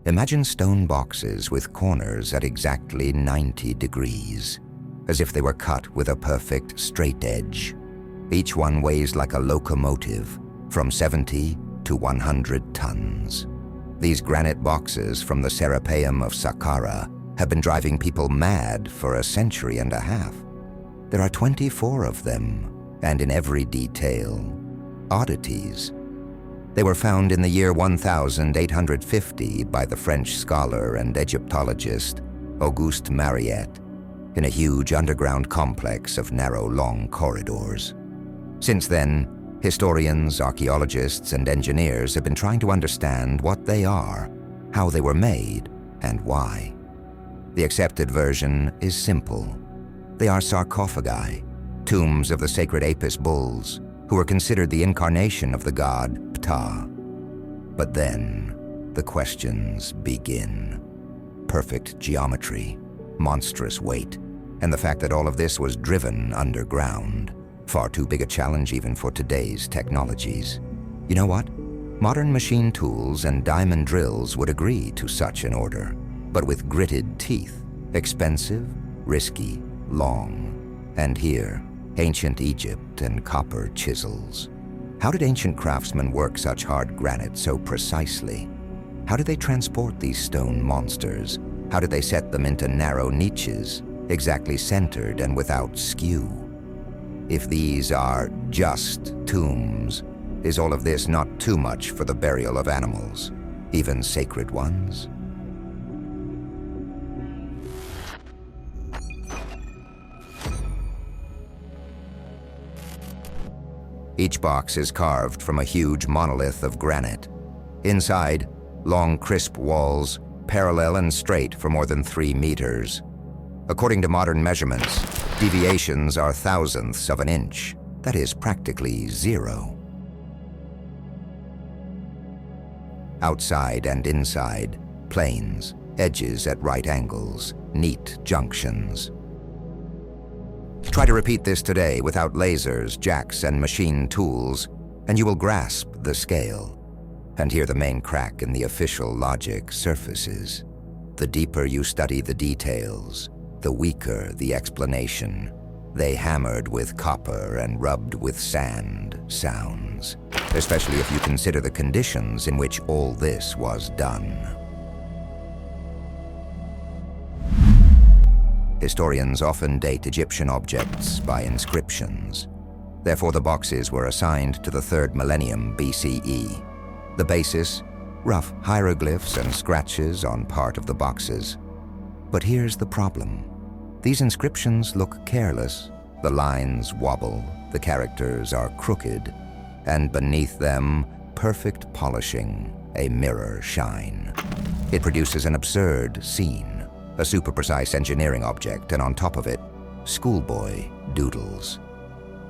Imagine stone boxes with corners at exactly 90 degrees, as if they were cut with a perfect straight edge. Each one weighs like a locomotive, from 70 to 100 tons. These granite boxes from the Serapeum of Saqqara have been driving people mad for a century and a half. There are 24 of them, and in every detail, oddities. They were found in the year 1850 by the French scholar and Egyptologist Auguste Mariette in a huge underground complex of narrow, long corridors. Since then, historians, archaeologists, and engineers have been trying to understand what they are, how they were made, and why. The accepted version is simple. They are sarcophagi, tombs of the sacred Apis bulls, who were considered the incarnation of the god Ptah. But then, the questions begin. Perfect geometry, monstrous weight, and the fact that all of this was driven underground. Far too big a challenge even for today's technologies. You know what? Modern machine tools and diamond drills would agree to such an order, but with gritted teeth, expensive, risky, long. And here, ancient Egypt and copper chisels. How did ancient craftsmen work such hard granite so precisely? How did they transport these stone monsters? How did they set them into narrow niches, exactly centered and without skew? If these are just tombs, is all of this not too much for the burial of animals, even sacred ones? Each box is carved from a huge monolith of granite. Inside, long crisp walls, parallel and straight for more than 3 meters. According to modern measurements, deviations are thousandths of an inch. That is practically zero. Outside and inside, planes, edges at right angles, neat junctions. Try to repeat this today without lasers, jacks, and machine tools, and you will grasp the scale. And here the main crack in the official logic surfaces. The deeper you study the details, the weaker the explanation. They hammered with copper and rubbed with sand sounds, especially if you consider the conditions in which all this was done. Historians often date Egyptian objects by inscriptions. Therefore, the boxes were assigned to the 3rd millennium BCE. The basis, rough hieroglyphs and scratches on part of the boxes. But here's the problem. These inscriptions look careless. The lines wobble, the characters are crooked, and beneath them, perfect polishing, a mirror shine. It produces an absurd scene. A super precise engineering object, and on top of it, schoolboy doodles.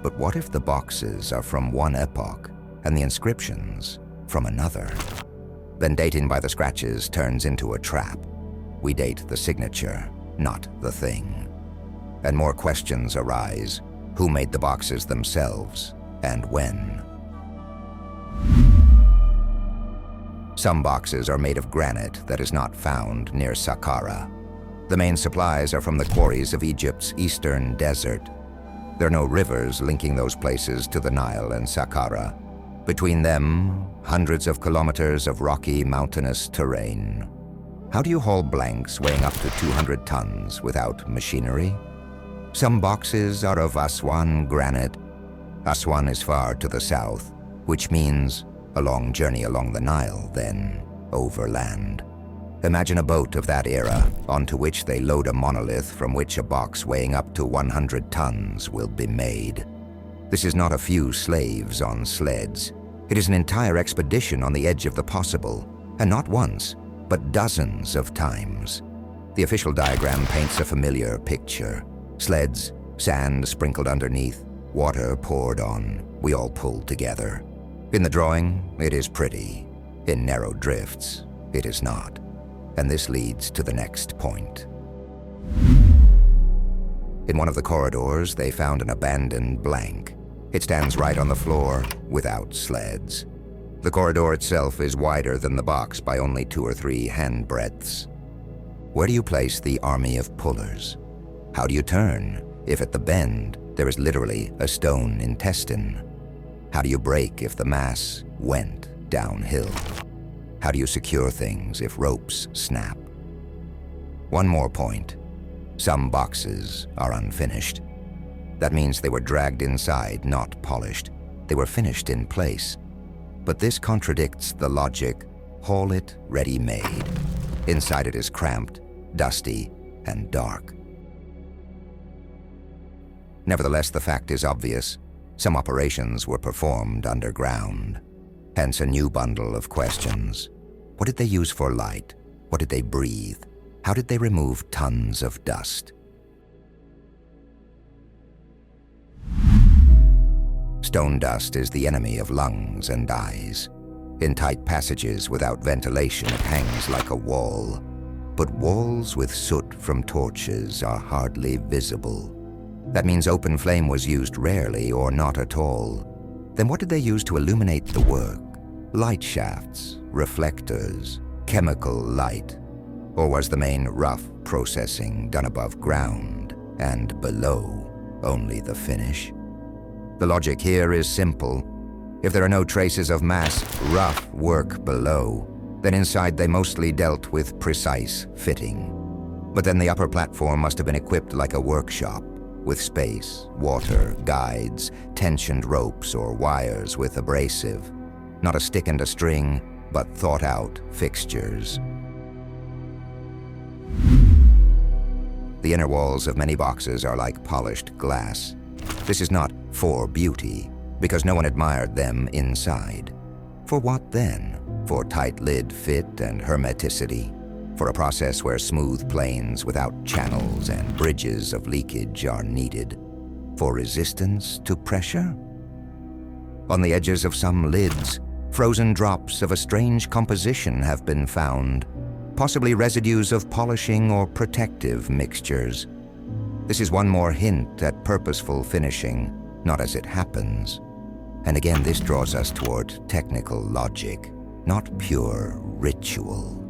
But what if the boxes are from one epoch and the inscriptions from another? Then dating by the scratches turns into a trap. We date the signature, not the thing. And more questions arise. Who made the boxes themselves, and when? Some boxes are made of granite that is not found near Saqqara. The main supplies are from the quarries of Egypt's eastern desert. There are no rivers linking those places to the Nile and Saqqara. Between them, hundreds of kilometers of rocky, mountainous terrain. How do you haul blanks weighing up to 200 tons without machinery? Some boxes are of Aswan granite. Aswan is far to the south, which means a long journey along the Nile, then overland. Imagine a boat of that era, onto which they load a monolith from which a box weighing up to 100 tons will be made. This is not a few slaves on sleds. It is an entire expedition on the edge of the possible, and not once, but dozens of times. The official diagram paints a familiar picture. Sleds, sand sprinkled underneath, water poured on. We all pulled together. In the drawing, it is pretty. In narrow drifts, it is not. And this leads to the next point. In one of the corridors, they found an abandoned blank. It stands right on the floor, without sleds. The corridor itself is wider than the box by only 2 or 3 hand breadths. Where do you place the army of pullers? How do you turn if at the bend there is literally a stone intestine? How do you brake if the mass went downhill? How do you secure things if ropes snap? One more point. Some boxes are unfinished. That means they were dragged inside, not polished. They were finished in place. But this contradicts the logic, haul it ready-made. Inside it is cramped, dusty, and dark. Nevertheless, the fact is obvious. Some operations were performed underground. Hence a new bundle of questions. What did they use for light? What did they breathe? How did they remove tons of dust? Stone dust is the enemy of lungs and eyes. In tight passages without ventilation, it hangs like a wall. But walls with soot from torches are hardly visible. That means open flame was used rarely or not at all. Then what did they use to illuminate the work? Light shafts, reflectors, chemical light? Or was the main rough processing done above ground and below only the finish? The logic here is simple. If there are no traces of mass, rough work below, then inside they mostly dealt with precise fitting. But then the upper platform must have been equipped like a workshop, with space, water, guides, tensioned ropes or wires with abrasive. Not a stick and a string, but thought-out fixtures. The inner walls of many boxes are like polished glass. This is not for beauty, because no one admired them inside. For what then? For tight lid fit and hermeticity? For a process where smooth planes without channels and bridges of leakage are needed? For resistance to pressure? On the edges of some lids, frozen drops of a strange composition have been found, possibly residues of polishing or protective mixtures. This is one more hint at purposeful finishing, not as it happens. And again, this draws us toward technical logic, not pure ritual.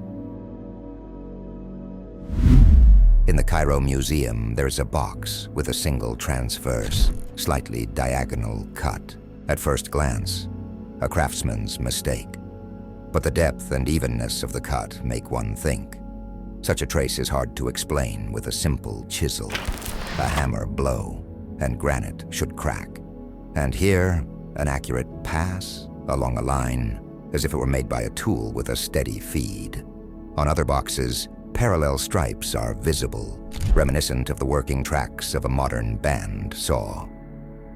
In the Cairo Museum, there's a box with a single transverse, slightly diagonal cut. At first glance, a craftsman's mistake. But the depth and evenness of the cut make one think. Such a trace is hard to explain with a simple chisel, a hammer blow, and granite should crack. And here, an accurate pass along a line, as if it were made by a tool with a steady feed. On other boxes, parallel stripes are visible, reminiscent of the working tracks of a modern band saw.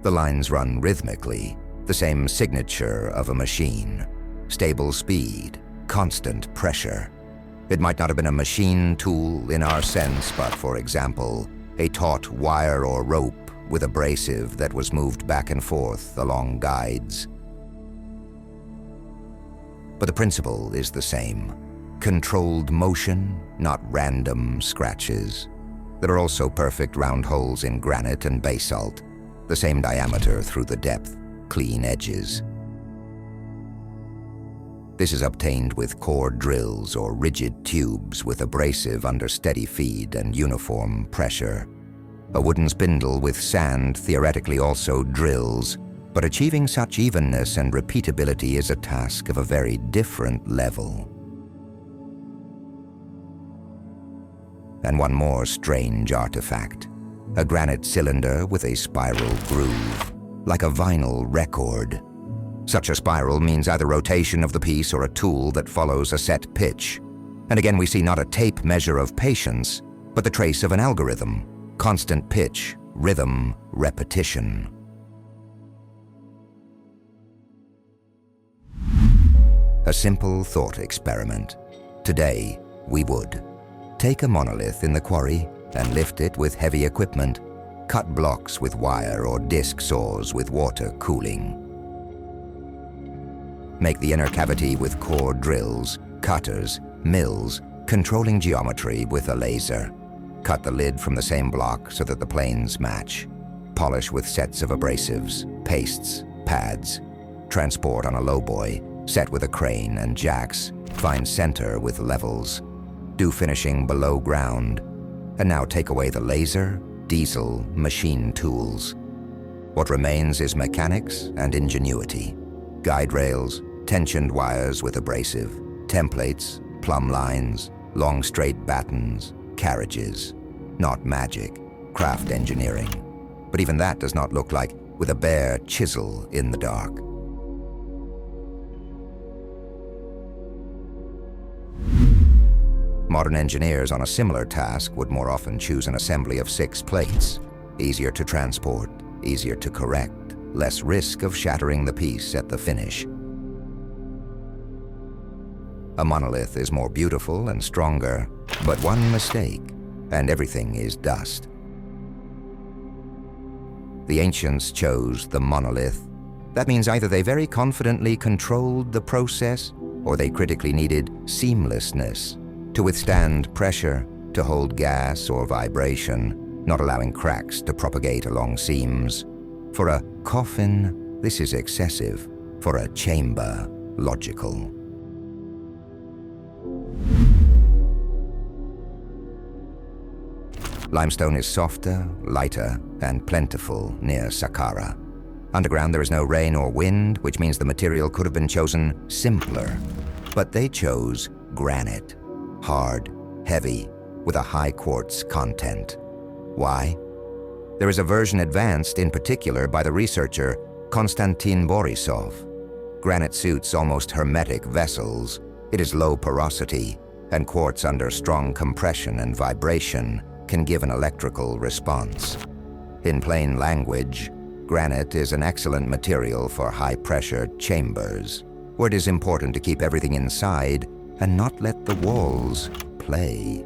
The lines run rhythmically, the same signature of a machine. Stable speed, constant pressure. It might not have been a machine tool in our sense, but for example, a taut wire or rope with abrasive that was moved back and forth along guides. But the principle is the same. Controlled motion, not random scratches. There are also perfect round holes in granite and basalt, the same diameter through the depth, clean edges. This is obtained with core drills or rigid tubes with abrasive under steady feed and uniform pressure. A wooden spindle with sand theoretically also drills, but achieving such evenness and repeatability is a task of a very different level. And one more strange artifact. A granite cylinder with a spiral groove, like a vinyl record. Such a spiral means either rotation of the piece or a tool that follows a set pitch. And again, we see not a tape measure of patience, but the trace of an algorithm. Constant pitch, rhythm, repetition. A simple thought experiment. Today, we would take a monolith in the quarry and lift it with heavy equipment, cut blocks with wire or disc saws with water cooling. Make the inner cavity with core drills, cutters, mills, controlling geometry with a laser. Cut the lid from the same block so that the planes match. Polish with sets of abrasives, pastes, pads. Transport on a lowboy, set with a crane and jacks, find center with levels, do finishing below ground, and now take away the laser, diesel, machine tools. What remains is mechanics and ingenuity. Guide rails, tensioned wires with abrasive, templates, plumb lines, long straight battens, carriages. Not magic, craft engineering. But even that does not look like with a bare chisel in the dark. Modern engineers on a similar task would more often choose an assembly of 6 plates. Easier to transport, easier to correct, less risk of shattering the piece at the finish. A monolith is more beautiful and stronger, but one mistake, and everything is dust. The ancients chose the monolith. That means either they very confidently controlled the process, or they critically needed seamlessness to withstand pressure, to hold gas or vibration, not allowing cracks to propagate along seams. For a coffin, this is excessive. For a chamber, logical. Limestone is softer, lighter, and plentiful near Saqqara. Underground there is no rain or wind, which means the material could have been chosen simpler. But they chose granite. Hard, heavy, with a high quartz content. Why? There is a version advanced in particular by the researcher Konstantin Borisov. Granite suits almost hermetic vessels. It is low porosity, and quartz under strong compression and vibration can give an electrical response. In plain language, granite is an excellent material for high-pressure chambers, where it is important to keep everything inside and not let the walls play.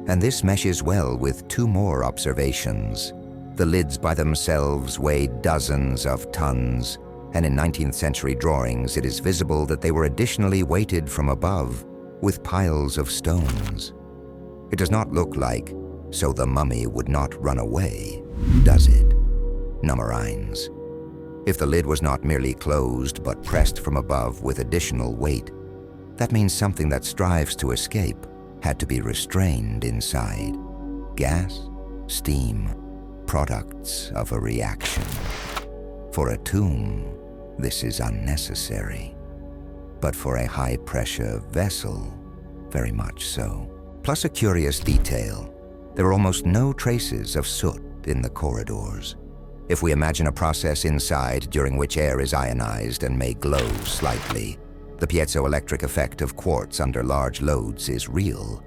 And this meshes well with 2 more observations. The lids by themselves weigh dozens of tons, and in 19th century drawings it is visible that they were additionally weighted from above with piles of stones. It does not look like so the mummy would not run away, does it? Nummerines. If the lid was not merely closed but pressed from above with additional weight, that means something that strives to escape had to be restrained inside. Gas, steam, products of a reaction. For a tomb, this is unnecessary. But for a high-pressure vessel, very much so. Plus a curious detail. There are almost no traces of soot in the corridors. If we imagine a process inside during which air is ionized and may glow slightly, the piezoelectric effect of quartz under large loads is real.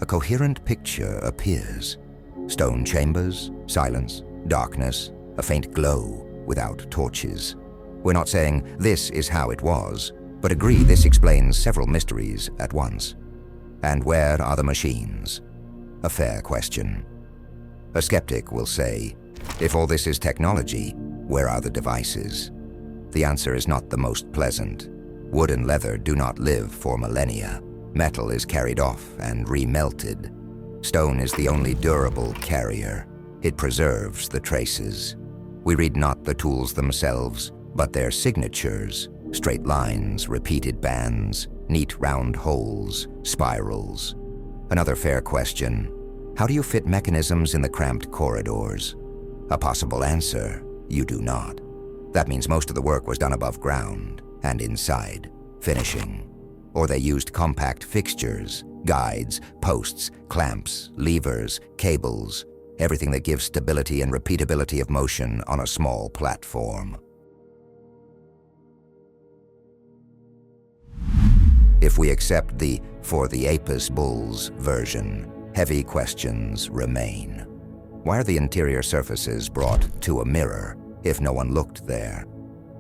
A coherent picture appears. Stone chambers, silence, darkness, a faint glow without torches. We're not saying this is how it was, but agree this explains several mysteries at once. And where are the machines? A fair question. A skeptic will say, if all this is technology, where are the devices? The answer is not the most pleasant. Wood and leather do not live for millennia. Metal is carried off and remelted. Stone is the only durable carrier. It preserves the traces. We read not the tools themselves, but their signatures, straight lines, repeated bands, neat round holes, spirals. Another fair question, how do you fit mechanisms in the cramped corridors? A possible answer, you do not. That means most of the work was done above ground and inside, finishing. Or they used compact fixtures, guides, posts, clamps, levers, cables, everything that gives stability and repeatability of motion on a small platform. If we accept the "for the Apis bulls" version, heavy questions remain. Why are the interior surfaces brought to a mirror if no one looked there?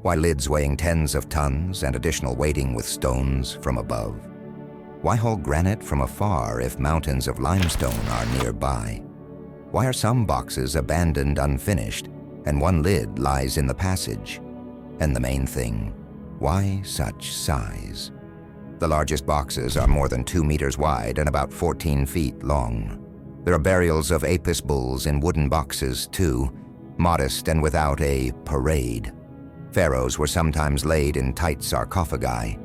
Why lids weighing tens of tons and additional weighting with stones from above? Why haul granite from afar if mountains of limestone are nearby? Why are some boxes abandoned unfinished and one lid lies in the passage? And the main thing, why such size? The largest boxes are more than 2 meters wide and about 14 feet long. There are burials of Apis bulls in wooden boxes too, modest and without a parade. Pharaohs were sometimes laid in tight sarcophagi.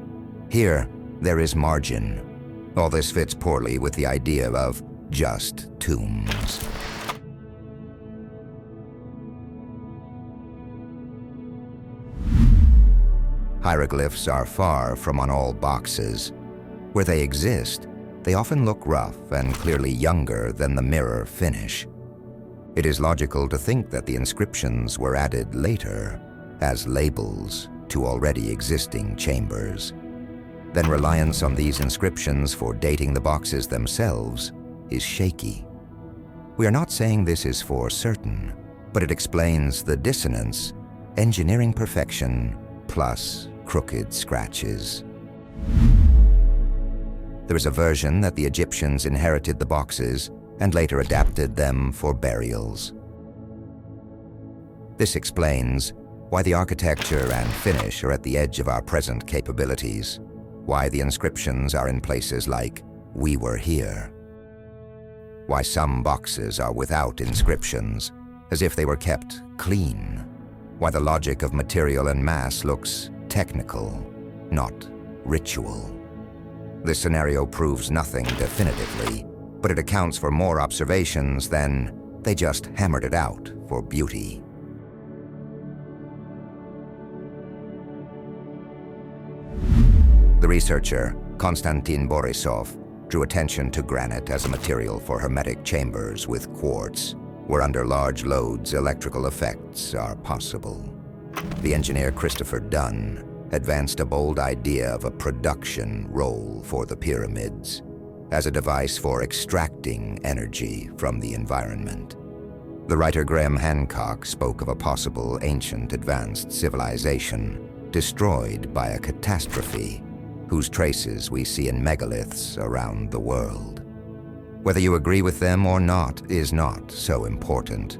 Here, there is margin. All this fits poorly with the idea of just tombs. Hieroglyphs are far from on all boxes. Where they exist, they often look rough and clearly younger than the mirror finish. It is logical to think that the inscriptions were added later as labels to already existing chambers. Then reliance on these inscriptions for dating the boxes themselves is shaky. We are not saying this is for certain, but it explains the dissonance, engineering perfection plus crooked scratches. There is a version that the Egyptians inherited the boxes and later adapted them for burials. This explains why the architecture and finish are at the edge of our present capabilities, why the inscriptions are in places like "We were here," why some boxes are without inscriptions, as if they were kept clean, why the logic of material and mass looks technical, not ritual. This scenario proves nothing definitively, but it accounts for more observations than they just hammered it out for beauty. The researcher, Konstantin Borisov, drew attention to granite as a material for hermetic chambers with quartz, where under large loads electrical effects are possible. The engineer Christopher Dunn advanced a bold idea of a production role for the pyramids, as a device for extracting energy from the environment. The writer Graham Hancock spoke of a possible ancient advanced civilization destroyed by a catastrophe whose traces we see in megaliths around the world. Whether you agree with them or not is not so important.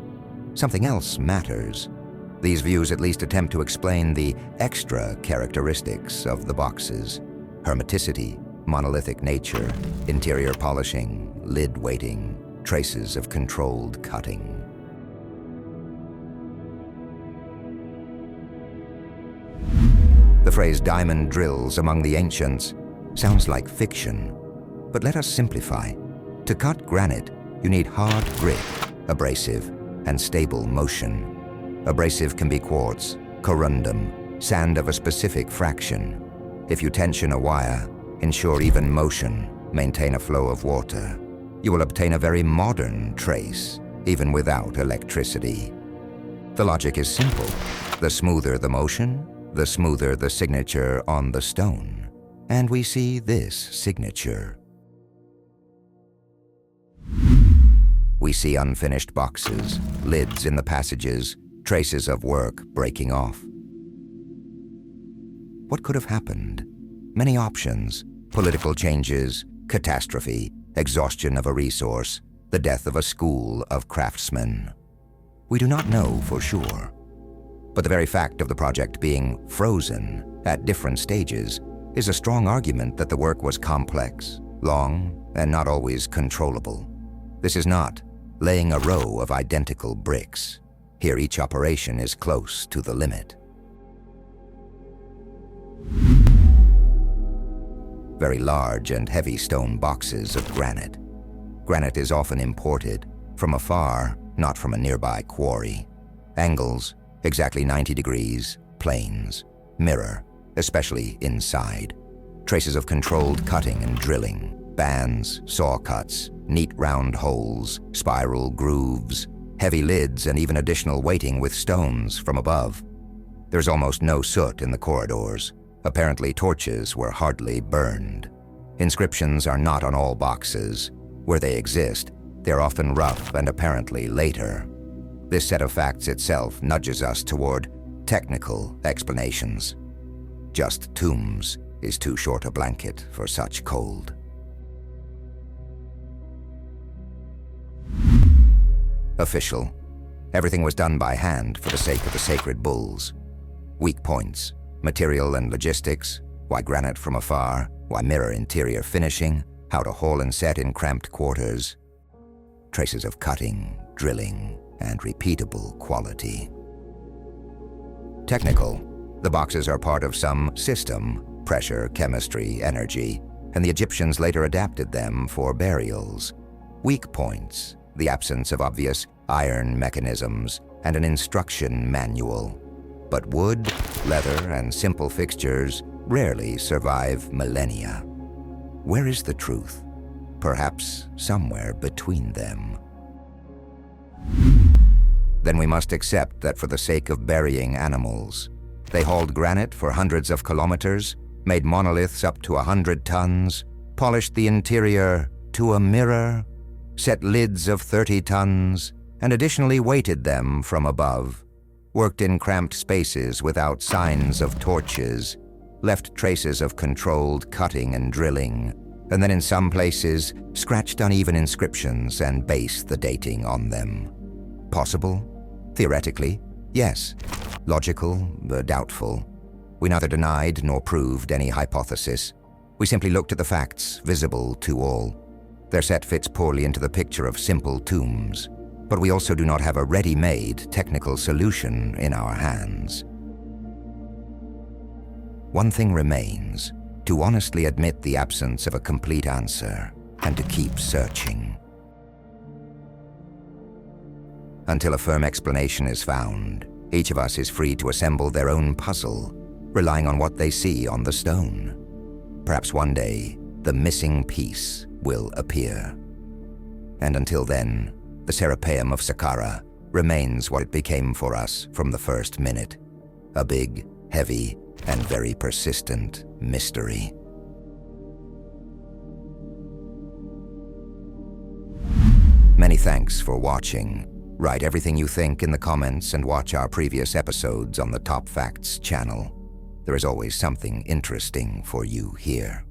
Something else matters. These views at least attempt to explain the extra characteristics of the boxes: hermeticity, monolithic nature, interior polishing, lid weighting, traces of controlled cutting. The phrase diamond drills among the ancients sounds like fiction, but let us simplify. To cut granite, you need hard grit, abrasive, and stable motion. Abrasive can be quartz, corundum, sand of a specific fraction. If you tension a wire, ensure even motion, maintain a flow of water, you will obtain a very modern trace, even without electricity. The logic is simple. The smoother the motion, the smoother the signature on the stone. And we see this signature. We see unfinished boxes, lids in the passages, traces of work breaking off. What could have happened? Many options: political changes, catastrophe, exhaustion of a resource, the death of a school of craftsmen. We do not know for sure. But the very fact of the project being frozen at different stages is a strong argument that the work was complex, long, and not always controllable. This is not laying a row of identical bricks. Here each operation is close to the limit. Very large and heavy stone boxes of granite. Granite is often imported from afar, not from a nearby quarry. Angles, exactly 90 degrees, planes, mirror, especially inside. Traces of controlled cutting and drilling, bands, saw cuts, neat round holes, spiral grooves, heavy lids, and even additional weighting with stones from above. There's almost no soot in the corridors. Apparently torches were hardly burned. Inscriptions are not on all boxes. Where they exist, they're often rough and apparently later. This set of facts itself nudges us toward technical explanations. Just tombs is too short a blanket for such cold. Official. Everything was done by hand for the sake of the sacred bulls. Weak points: material and logistics, why granite from afar, why mirror interior finishing, how to haul and set in cramped quarters. Traces of cutting, drilling, and repeatable quality. Technical. The boxes are part of some system, pressure, chemistry, energy, and the Egyptians later adapted them for burials. Weak points, the absence of obvious iron mechanisms and an instruction manual. But wood, leather, and simple fixtures rarely survive millennia. Where is the truth? Perhaps somewhere between them. Then we must accept that for the sake of burying animals, they hauled granite for hundreds of kilometers, made monoliths up to 100 tons, polished the interior to a mirror, set lids of 30 tons, and additionally weighted them from above, worked in cramped spaces without signs of torches, left traces of controlled cutting and drilling, and then in some places scratched uneven inscriptions and based the dating on them. Possible? Theoretically, yes. Logical, but doubtful. We neither denied nor proved any hypothesis. We simply looked at the facts visible to all. Their set fits poorly into the picture of simple tombs, but we also do not have a ready-made technical solution in our hands. One thing remains, to honestly admit the absence of a complete answer and to keep searching. Until a firm explanation is found, each of us is free to assemble their own puzzle, relying on what they see on the stone. Perhaps one day, the missing piece will appear. And until then, the Serapeum of Saqqara remains what it became for us from the first minute, a big, heavy, and very persistent mystery. Many thanks for watching. Write everything you think in the comments and watch our previous episodes on the Top Facts channel. There is always something interesting for you here.